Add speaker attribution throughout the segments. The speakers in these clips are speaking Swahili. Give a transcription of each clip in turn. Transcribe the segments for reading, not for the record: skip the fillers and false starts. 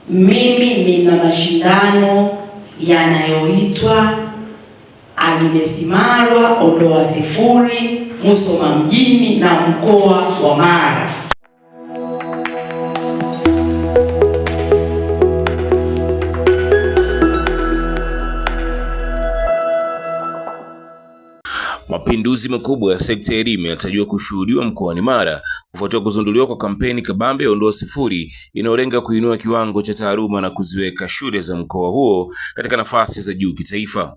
Speaker 1: Mimi nina mashindano yanayoitwa Agnes Marwa Ondoa Sifuri, Musoma mjini na mkoa wa Mara.
Speaker 2: Mapinduzi makubwa ya sekta ya elimu yanatarajiwa kushuhudiwa mkoani Mara kufuatia kuzinduliwa kwa kampeni kabambe ya Ondoa Sifuri inayolenga kuinua kiwango cha taaluma na kuziweka shule za mkoa huo katika nafasi za juu kitaifa.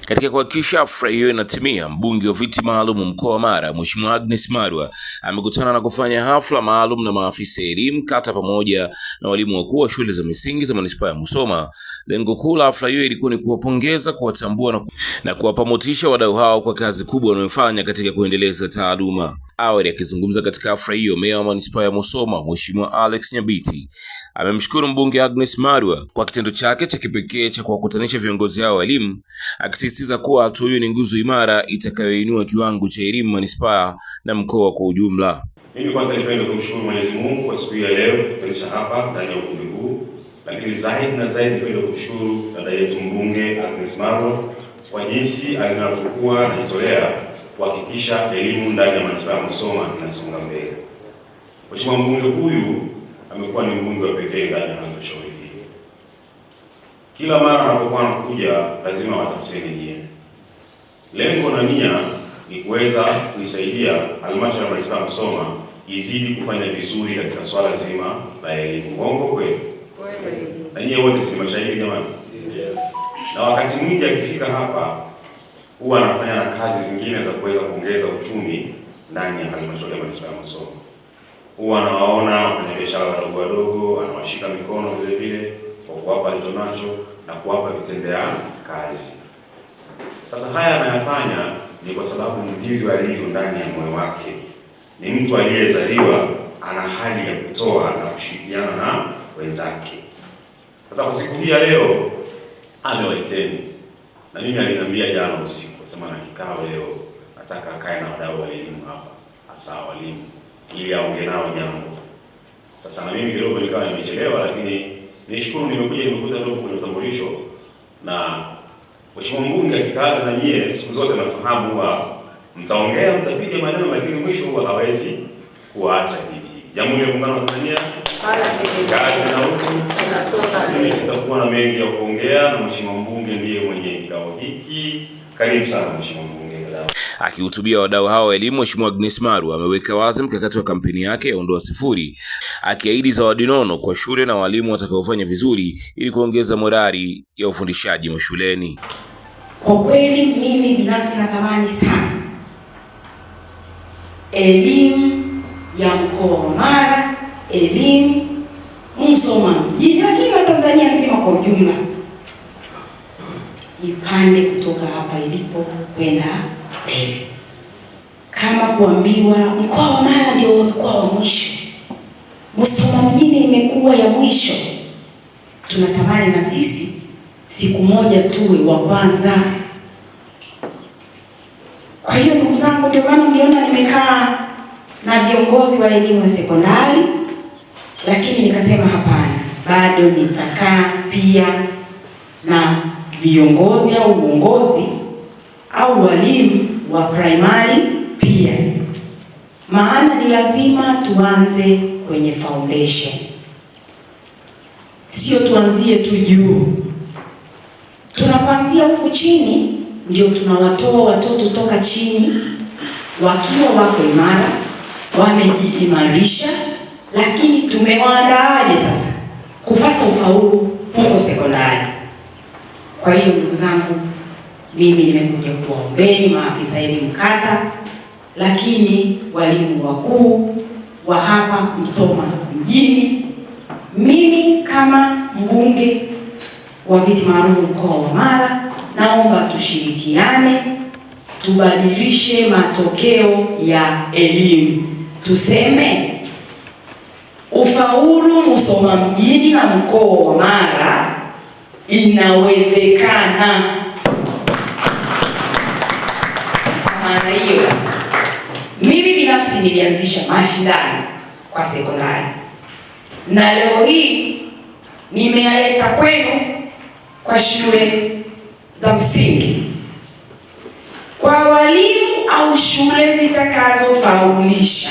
Speaker 2: Katika kuhakikisha afra hiyo inatimia, mbunge wa viti maalum mkoa wa Mara, Mheshimiwa Agnes Marwa, amekutana na kufanya hafla maalum na maafisa elimu kata pamoja na walimu wakuu wa shule za misingi za manispaa ya Musoma. Lengo kuu la hafla hiyo ilikuwa ni kuwapongeza, kuwatambua na kuwapa motisha wadau hao kwa kazi kubwa wanayofanya katika kuendeleza taaluma. Awali akizungumza katika hafla hiyo, meya wa manispaa ya Musoma, Mheshimiwa Alex Nyabiti, amemshukuru mbunge Agnes Marwa kwa kitendo chake cha kipekee cha kuwakutanisha viongozi hao wa elimu, akisisitiza kuwa hatua hiyo ni nguzo imara itakayoinua kiwango cha elimu manispaa na mkoa kwa ujumla.
Speaker 3: Mimi kwanza nipende kumshukuru Mwenyezi Mungu kwa siku ya leo kutufikisha hapa ndani ya ukumbi huu, lakini zaidi nipende kumshukuru dada yetu mbunge Agnes Marwa kwa jinsi alivyokuwa anajitolea kuhakikisha elimu ndani ya manispaa ya Musoma inasonga mbele. Mheshimiwa mbunge huyu amekuwa ni mbunge wa pekee ndani ya halmashauri hii. Kila mara anapokuwa anakuja lazima watafsiri nia. Lengo na nia ni kuweza kuisaidia halmashauri ya manispaa ya Musoma izidi kufanya vizuri katika swala zima la elimu. Uongo kweli? Kweli. Na nyie wote si mashahidi jamani? Na wakati mwingi akifika hapa huwa anafanya na kazi zingine za kuweza kuongeza uchumi ndani ya halmashauri ya manispaa ya Musoma. Huwa anawaona wafanyabiashara wadogo wadogo, anawashika mikono vile vile kwa kuwapa alichonacho na kuwapa vitendea kazi. Sasa haya anayafanya ni kwa sababu ndivyo alivyo ndani ya moyo wake. Ni mtu aliyezaliwa ana hali ya kutoa na kushirikiana na wenzake. Sasa kwa siku hii ya leo amewaiteni. Na mimi aliniambia jana usiku, sema na kikao leo nataka akae na wadau wa elimu hapa, hasa walimu, ili aongee nao jambo. Sasa na mimi kidogo nikawa nimechelewa, lakini nishukuru nimekuja ndogo kwenye utambulisho. Na Mheshimiwa mbunge akikaa na nyie siku zote nafahamu huwa mtaongea, mtapiga maneno, lakini mwisho huwa hawezi kuacha hivi. Jamhuri ya Muungano wa Tanzania, kazi na utu. Mimi sitakuwa na mengi ya kuongea, na Mheshimiwa mbunge ndiye mwenye kikao hiki. Karibu sana Mheshimiwa mbunge.
Speaker 2: Akihutubia wadau hao wa elimu, Mheshimiwa Agnes Marwa ameweka wazi mkakati wa kampeni yake ya Ondoa Sifuri, akiahidi zawadi nono kwa shule na walimu watakaofanya vizuri ili kuongeza morali ya ufundishaji mashuleni.
Speaker 1: Kwa kweli mimi binafsi natamani sana elimu ya mkoa wa Mara, elimu Musoma mjini, lakini na Tanzania nzima kwa ujumla ipande kutoka hapa ilipo kwenda mbele. Kama kuambiwa mkoa wa Mara ndio mkoa wa mwisho, Musoma mjini imekuwa ya mwisho, tunatamani na sisi siku moja tuwe wa kwanza. Kwa hiyo ndugu zangu, ndio maana niliona nimekaa na viongozi wa elimu ya sekondari, lakini nikasema hapana, bado nitakaa pia na viongozi au uongozi au walimu wa primary pia, maana ni lazima tuanze kwenye foundation, sio tuanzie tu juu. Tunapoanzia huku chini ndio tunawatoa watoto toka chini wakiwa wako imara, wamejiimarisha, lakini tumewaandaaje sasa kupata ufaulu huko sekondari? Kwa hiyo ndugu zangu, mimi nimekuja kuwaombeni maafisa elimu kata, lakini walimu wakuu wa hapa Musoma mjini, mimi kama mbunge wa viti maalum mkoa wa Mara, naomba tushirikiane, tubadilishe matokeo ya elimu. Tuseme ufaulu Musoma mjini na mkoa wa Mara inawezekana. Maana hiyo mimi binafsi nilianzisha mashindano kwa sekondari, na leo hii nimeyaleta kwenu kwa shule za msingi. Kwa walimu au shule zitakazofaulisha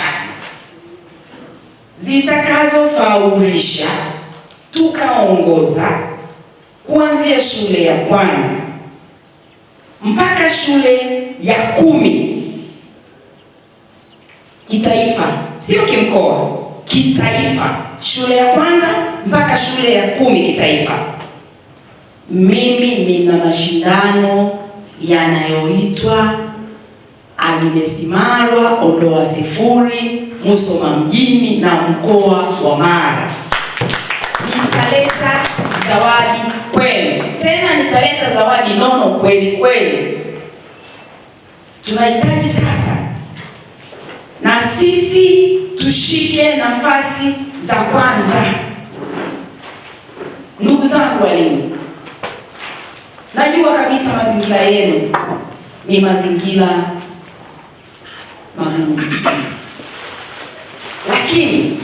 Speaker 1: tukaongoza kuanzia shule ya kwanza mpaka shule ya 10 kitaifa, sio kimkoa, kitaifa, shule ya kwanza mpaka shule ya 10 kitaifa. Mimi nina mashindano yanayoitwa Agnes Marwa Ondoa Sifuri, Musoma mjini na mkoa wa Mara. Nitaleta zawadi kwenu, tena nitaleta zawadi nono kweli kweli. Tunahitaji sasa na sisi tushike nafasi za kwanza. Ndugu zangu walimu, najua kabisa mazingira yenu ni mazingira magumu, lakini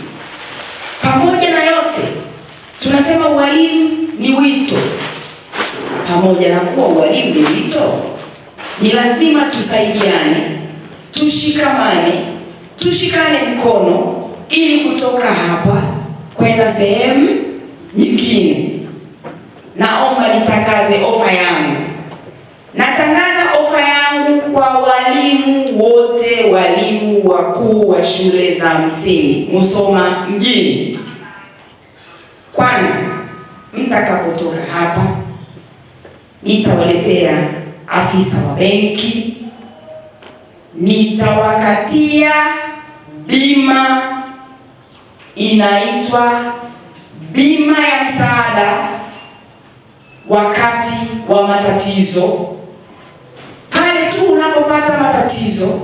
Speaker 1: pamoja na yote tunasema ualimu ni wito. Pamoja na kuwa ualimu ni wito, ni lazima tusaidiane, tushikane mkono ili kutoka hapa kwenda sehemu nyingine. Naomba nitangaze ofa yangu. Natangaza ofa yangu kwa walimu wote, walimu wakuu wa shule za msingi Musoma mjini. Kwanza, mtakapotoka hapa nitawaletea afisa wa benki, nitawakatia bima inaitwa bima ya msaada wakati wa matatizo. Pale tu unapopata matatizo,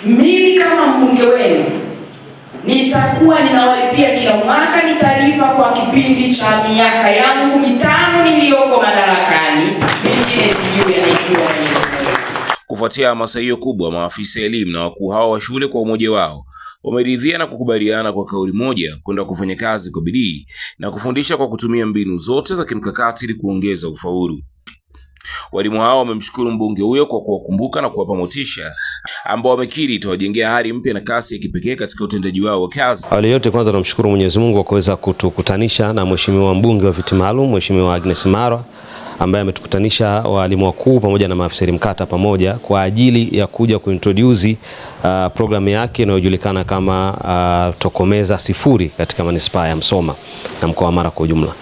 Speaker 1: mimi kama mbunge wenu nitakuwa ninawalipia kila mwaka, nitalipa kwa kipindi cha miaka yangu 5 niliyoko madarakani. Mengine sijui anaijua Mwenyezi Mungu.
Speaker 2: Kufuatia hamasa hiyo kubwa, maafisa elimu na wakuu hao wa shule kwa umoja wao wameridhia na kukubaliana kwa kauli moja kwenda kufanya kazi kwa bidii na kufundisha kwa kutumia mbinu zote za kimkakati ili kuongeza ufaulu. Walimu hao wamemshukuru mbunge huyo kwa kuwakumbuka na kuwapa motisha ambao wamekiri itawajengea hali mpya na kasi ya kipekee katika utendaji wao wa kazi.
Speaker 4: Awali yote kwanza tunamshukuru Mwenyezi Mungu kwa kuweza kutukutanisha na mheshimiwa mbunge wa viti maalum, Mheshimiwa Agnes Marwa, ambaye ametukutanisha walimu wakuu pamoja na maafisa mkata pamoja kwa ajili ya kuja kuintroduce programu yake inayojulikana kama Tokomeza Sifuri katika manispaa ya Musoma na mkoa wa Mara kwa ujumla.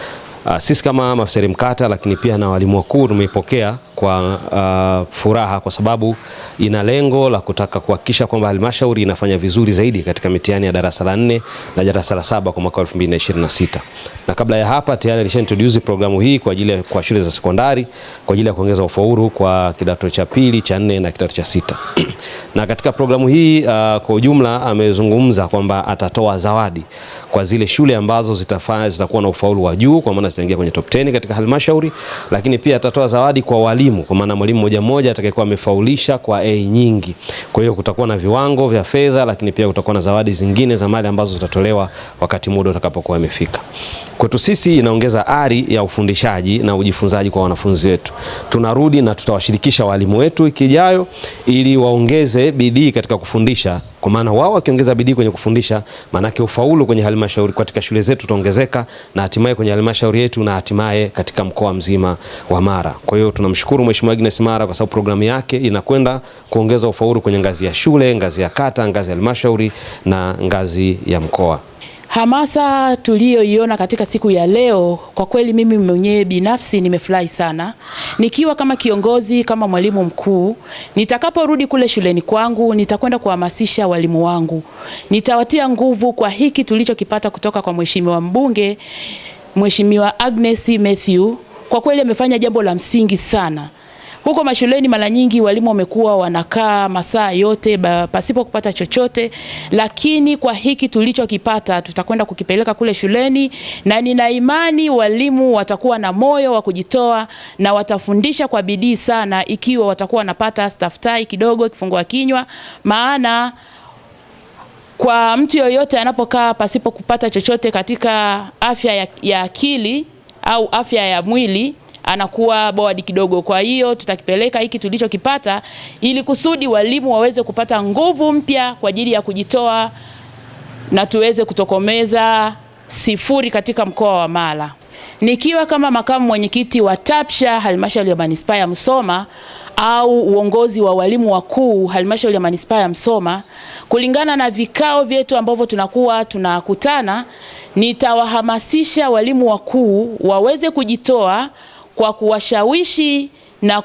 Speaker 4: Sisi kama maafisa mkata lakini pia na walimu wakuu tumeipokea kwa furaha kwa sababu ina lengo la kutaka kuhakikisha kwamba halmashauri inafanya vizuri zaidi katika mitihani ya darasa la 4 na darasa la 7 kwa mwaka 2026. Na kabla ya hapa tayari alishaintroduce programu hii kwa ajili kwa shule za sekondari kwa ajili ya kuongeza ufaulu kwa kidato cha 2, cha 4 na kidato cha 6. Na katika programu hii kwa ujumla amezungumza kwamba atatoa zawadi kwa zile shule ambazo zitakuwa na ufaulu wa juu, kwa maana zitaingia kwenye top 10 katika halmashauri, lakini pia atatoa zawadi kwa walimu, kwa maana mwalimu mmoja atakayekuwa amefaulisha kwa A nyingi. Kwa hiyo kutakuwa na viwango vya fedha, lakini pia kutakuwa na zawadi zingine za mali ambazo zitatolewa wakati muda utakapokuwa umefika. Kwetu sisi inaongeza ari ya ufundishaji na ujifunzaji kwa wanafunzi wetu. Tunarudi na tutawashirikisha walimu wetu wiki ijayo ili waongeze bidii katika kufundisha, kwa maana wao wakiongeza bidii kwenye kufundisha, maana yake ufaulu kwenye halmashauri katika shule zetu utaongezeka na hatimaye kwenye halmashauri yetu na hatimaye katika mkoa mzima wa Mara. Kwa hiyo tunamshukuru Mheshimiwa Agnes Marwa kwa sababu programu yake inakwenda kuongeza ufaulu kwenye ngazi ya shule, ngazi ya kata, ngazi ya halmashauri na ngazi ya mkoa.
Speaker 5: Hamasa tuliyoiona katika siku ya leo, kwa kweli mimi mwenyewe binafsi nimefurahi sana. Nikiwa kama kiongozi, kama mwalimu mkuu, nitakaporudi kule shuleni kwangu, nitakwenda kuhamasisha walimu wangu. Nitawatia nguvu kwa hiki tulichokipata kutoka kwa mheshimiwa mbunge, Mheshimiwa Agnes Mathew. Kwa kweli amefanya jambo la msingi sana. Huko mashuleni mara nyingi walimu wamekuwa wanakaa masaa yote pasipo kupata chochote, lakini kwa hiki tulichokipata tutakwenda kukipeleka kule shuleni, na nina imani walimu watakuwa na moyo wa kujitoa na watafundisha kwa bidii sana ikiwa watakuwa wanapata staftai kidogo, kifungua kinywa, maana kwa mtu yoyote anapokaa pasipo kupata chochote katika afya ya akili au afya ya mwili, anakuwa bored kidogo. Kwa hiyo tutakipeleka hiki tulichokipata ili kusudi walimu waweze kupata nguvu mpya kwa ajili ya kujitoa na tuweze kutokomeza sifuri katika mkoa wa Mara. Nikiwa kama makamu mwenyekiti wa TAPSHA halmashauri ya manispaa ya Musoma au uongozi wa walimu wakuu halmashauri ya manispaa ya Musoma, kulingana na vikao vyetu ambavyo tunakuwa tunakutana, nitawahamasisha walimu wakuu waweze kujitoa kwa kuwashawishi na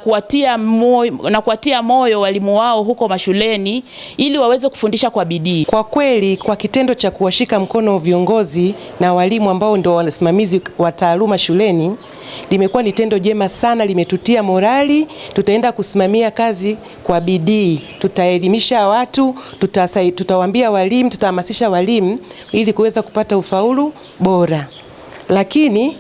Speaker 5: kuwatia moyo walimu wao huko mashuleni ili waweze kufundisha kwa bidii.
Speaker 6: Kwa kweli, kwa kitendo cha kuwashika mkono viongozi na walimu ambao ndio wasimamizi wa taaluma shuleni, limekuwa ni tendo jema sana, limetutia morali. Tutaenda kusimamia kazi kwa bidii, tutaelimisha watu, tutawaambia walimu, tutahamasisha walimu ili kuweza kupata ufaulu bora. Lakini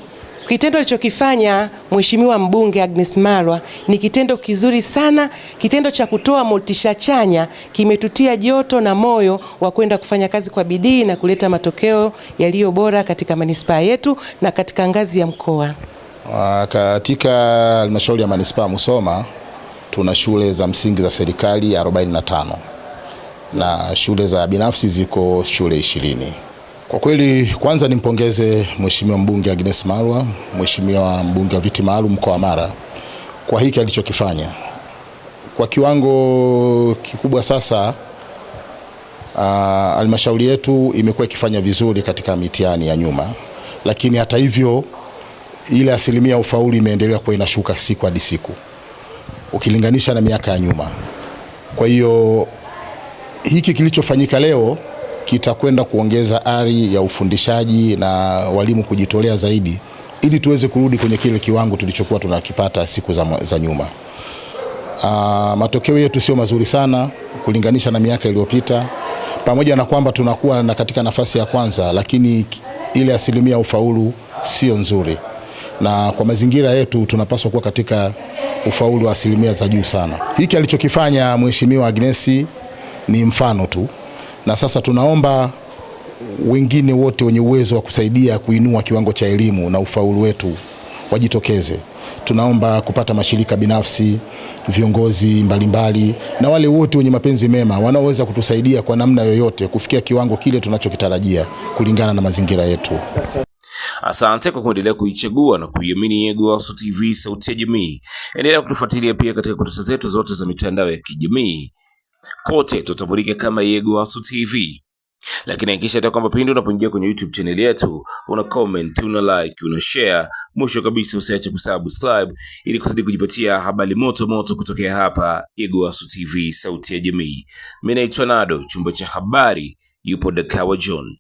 Speaker 6: kitendo alichokifanya Mheshimiwa Mbunge Agnes Marwa ni kitendo kizuri sana, kitendo cha kutoa motisha chanya, kimetutia joto na moyo wa kwenda kufanya kazi kwa bidii na kuleta matokeo yaliyo bora katika manispaa yetu na katika ngazi ya mkoa.
Speaker 7: Katika halmashauri ya manispaa Musoma tuna shule za msingi za serikali 45 na shule za binafsi ziko shule 20. Kwa kweli, kwanza nimpongeze Mheshimiwa Mbunge Agnes Marwa, Mheshimiwa Mbunge wa viti maalum mkoa wa Mara kwa hiki alichokifanya. Kwa kiwango kikubwa sasa halmashauri yetu imekuwa ikifanya vizuri katika mitihani ya nyuma, lakini hata hivyo ile asilimia ufaulu imeendelea kuwa inashuka siku hadi siku ukilinganisha na miaka ya nyuma. Kwa hiyo hiki kilichofanyika leo kitakwenda kuongeza ari ya ufundishaji na walimu kujitolea zaidi ili tuweze kurudi kwenye kile kiwango tulichokuwa tunakipata siku za nyuma. Matokeo yetu sio mazuri sana kulinganisha na miaka iliyopita. Pamoja na kwamba tunakuwa na katika nafasi ya kwanza, lakini ile asilimia ufaulu sio nzuri. Na kwa mazingira yetu tunapaswa kuwa katika ufaulu wa asilimia za juu sana. Hiki alichokifanya Mheshimiwa Agnes ni mfano tu. Na sasa tunaomba wengine wote wenye uwezo wa kusaidia kuinua kiwango cha elimu na ufaulu wetu wajitokeze. Tunaomba kupata mashirika binafsi, viongozi mbalimbali na wale wote wenye mapenzi mema wanaoweza kutusaidia kwa namna yoyote kufikia kiwango kile tunachokitarajia kulingana na mazingira yetu.
Speaker 2: Asante kwa kuendelea kuichagua na kuiamini Yegowasu TV, sauti ya jamii. Endelea kutufuatilia pia katika kurasa zetu zote za mitandao ya kijamii. Kote tutambulika kama Yegowasu TV. Lakini hakikisha kwamba pindi unapoingia kwenye YouTube channel yetu, una comment, una like, una share. Mwisho kabisa usiache kusubscribe ili kuzidi kujipatia habari moto moto kutokea hapa Yegowasu TV, sauti ya jamii. Mimi naitwa Nado, chumba cha habari yupo Dakawa John.